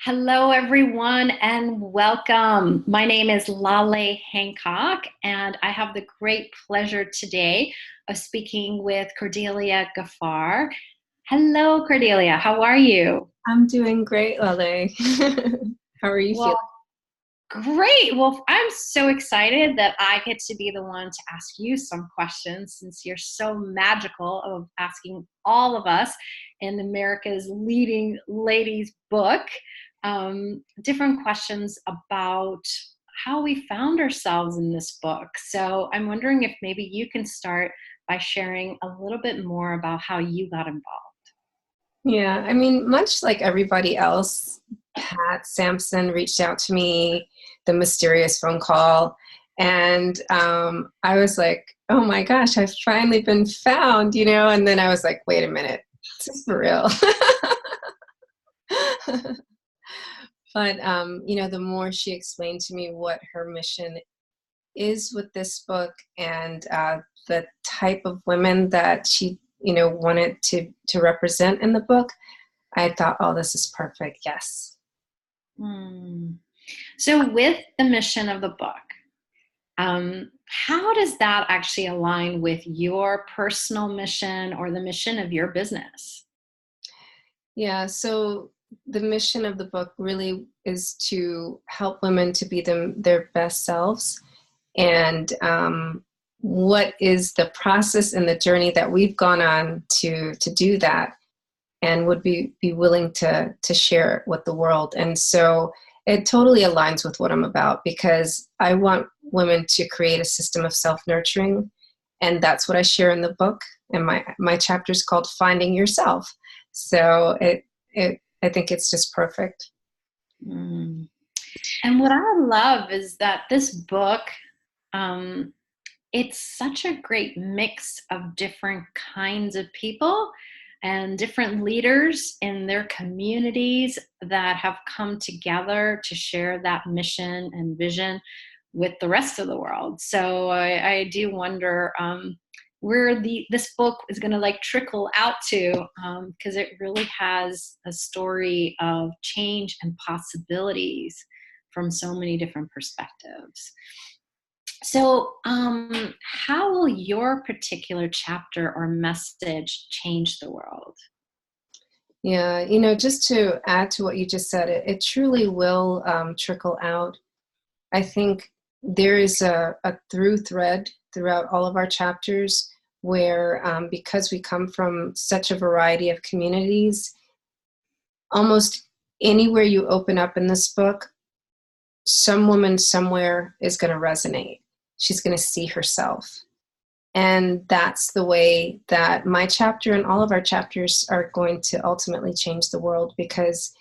Hello, everyone, and welcome. My name is Lale Hancock, and I have the great pleasure today of speaking with Cordelia Gaffar. Hello, Cordelia. How are you? I'm doing great, Lale. How are you Well, feeling? great. Well, I'm so excited that I get to be the one to ask you some questions since you're so magical of asking all of us in America's leading ladies book different questions about how we found ourselves in this book. So I'm wondering if maybe you can start by sharing a little bit more about how you got involved. Yeah, I mean, much like everybody else, Pat Sampson reached out to me, the mysterious phone call, and I was like, oh my gosh, I've finally been found, and then I was like, wait a minute, this is for real. But, the more she explained to me what her mission is with this book and the type of women that she wanted to represent in the book, I thought, oh, this is perfect. Yes. Hmm. So, with the mission of the book, how does that actually align with your personal mission or the mission of your business? Yeah, so the mission of the book really is to help women to be their best selves. And what is the process and the journey that we've gone on to do that, and would be willing to share it with the world. And so it totally aligns with what I'm about, because I want women to create a system of self-nurturing, and that's what I share in the book. And my chapter is called Finding Yourself. So it I think it's just perfect. Mm. And what I love is that this book, um, it's such a great mix of different kinds of people and different leaders in their communities that have come together to share that mission and vision with the rest of the world. So I do wonder where this book is going to like trickle out to, because it really has a story of change and possibilities from so many different perspectives. So, how will your particular chapter or message change the world? Yeah, just to add to what you just said, it truly will trickle out. I think there is a through thread throughout all of our chapters where, because we come from such a variety of communities, almost anywhere you open up in this book, some woman somewhere is going to resonate. She's going to see herself. And that's the way that my chapter and all of our chapters are going to ultimately change the world, because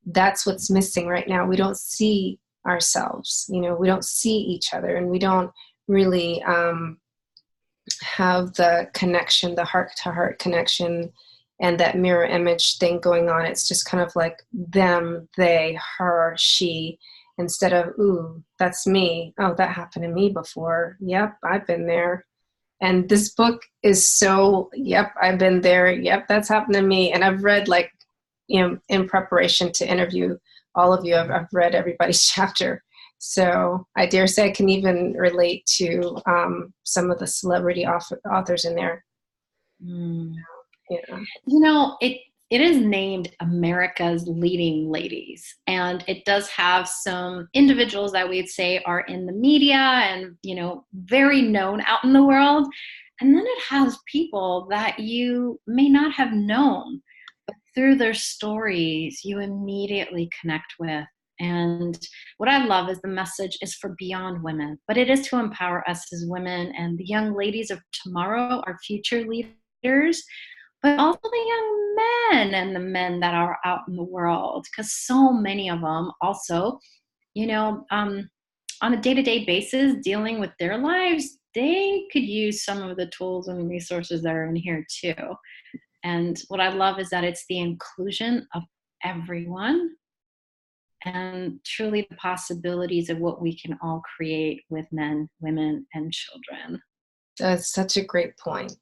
that's what's missing right now. We don't see ourselves, we don't see each other, and we don't really have the connection, the heart to heart connection, and that mirror image thing going on. It's just kind of like them, they, her, she, instead of, ooh, that's me. Oh, that happened to me before. Yep, I've been there. And this book is so, yep, I've been there. Yep, that's happened to me. And I've read, like, in preparation to interview all of you, I've read everybody's chapter. So I dare say I can even relate to some of the celebrity authors in there. Mm. Yeah. It is named America's Leading Ladies, and it does have some individuals that we'd say are in the media and, very known out in the world. And then it has people that you may not have known, but through their stories, you immediately connect with. And what I love is the message is for beyond women, but it is to empower us as women and the young ladies of tomorrow, our future leaders, but also the young men and the men that are out in the world, because so many of them also, you know, um, on a day-to-day basis, dealing with their lives, they could use some of the tools and resources that are in here too. And what I love is that it's the inclusion of everyone and truly the possibilities of what we can all create with men, women, and children. That's such a great point.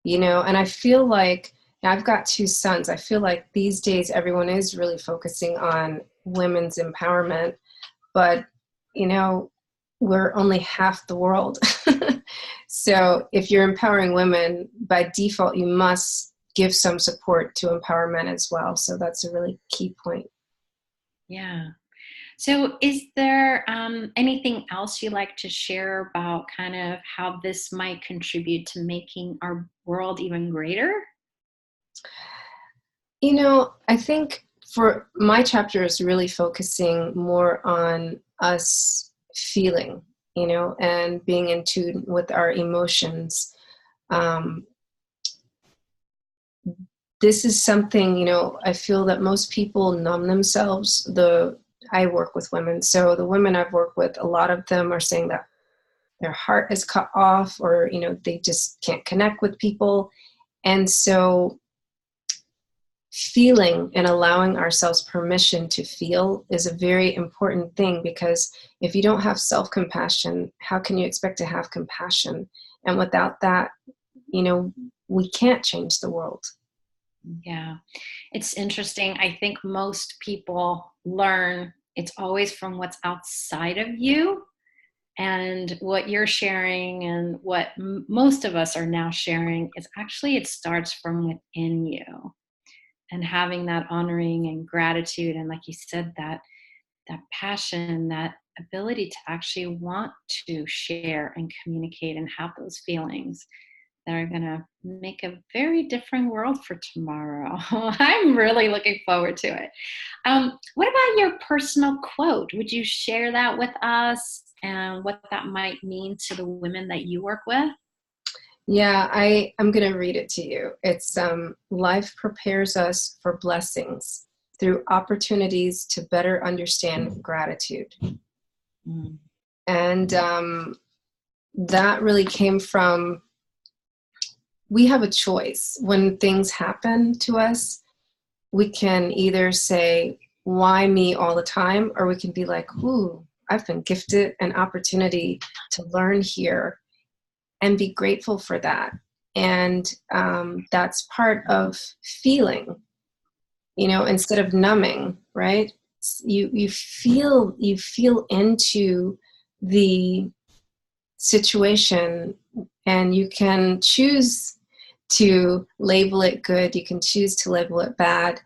And I feel like I've got two sons. I feel like these days everyone is really focusing on women's empowerment, but we're only half the world. So if you're empowering women, by default, you must give some support to empower men as well. So that's a really key point. Yeah. So is there anything else you'd like to share about kind of how this might contribute to making our world even greater? I think for my chapter is really focusing more on us feeling, and being in tune with our emotions. This is something, I feel that most people numb themselves. I work with women. So the women I've worked with, a lot of them are saying that their heart is cut off, or, they just can't connect with people. And so feeling and allowing ourselves permission to feel is a very important thing, because if you don't have self-compassion, how can you expect to have compassion? And without that, we can't change the world. Yeah, it's interesting. I think most people learn it's always from what's outside of you. And what you're sharing and what most of us are now sharing is actually it starts from within you, and having that honoring and gratitude. And like you said, that passion, that ability to actually want to share and communicate and have those feelings that are going to make a very different world for tomorrow. I'm really looking forward to it. What about your personal quote? Would you share that with us and what that might mean to the women that you work with? Yeah, I'm going to read it to you. It's life prepares us for blessings through opportunities to better understand gratitude. Mm. And that really came from, we have a choice. When things happen to us, we can either say, why me all the time? Or we can be like, ooh, I've been gifted an opportunity to learn here, and be grateful for that. And that's part of feeling, instead of numbing, right? You feel into the situation, and you can choose to label it good, you can choose to label it bad,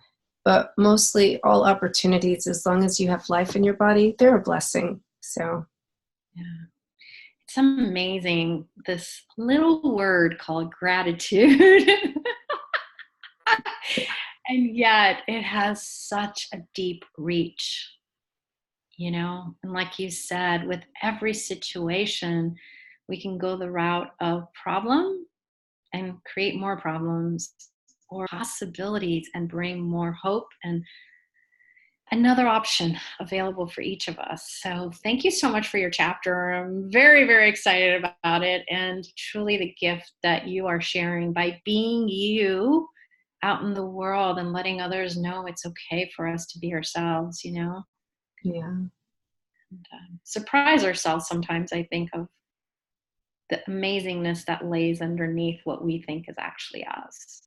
but mostly all opportunities, as long as you have life in your body, they're a blessing. So Yeah. It's amazing, this little word called gratitude. And yet it has such a deep reach, And like you said, with every situation, we can go the route of problem and create more problems, or possibilities and bring more hope and another option available for each of us. So thank you so much for your chapter. I'm very, very excited about it, and truly the gift that you are sharing by being you out in the world and letting others know it's okay for us to be ourselves, yeah. And, surprise ourselves sometimes, I think, of the amazingness that lays underneath what we think is actually us.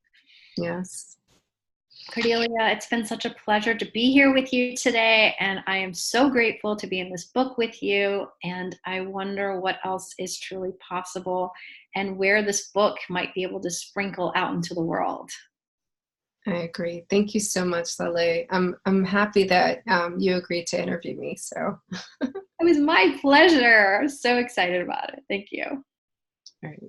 Yes. Cordelia, it's been such a pleasure to be here with you today, and I am so grateful to be in this book with you, and I wonder what else is truly possible and where this book might be able to sprinkle out into the world. I agree. Thank you so much, Saleh. I'm happy that you agreed to interview me. So It was my pleasure. I'm so excited about it. Thank you. all right.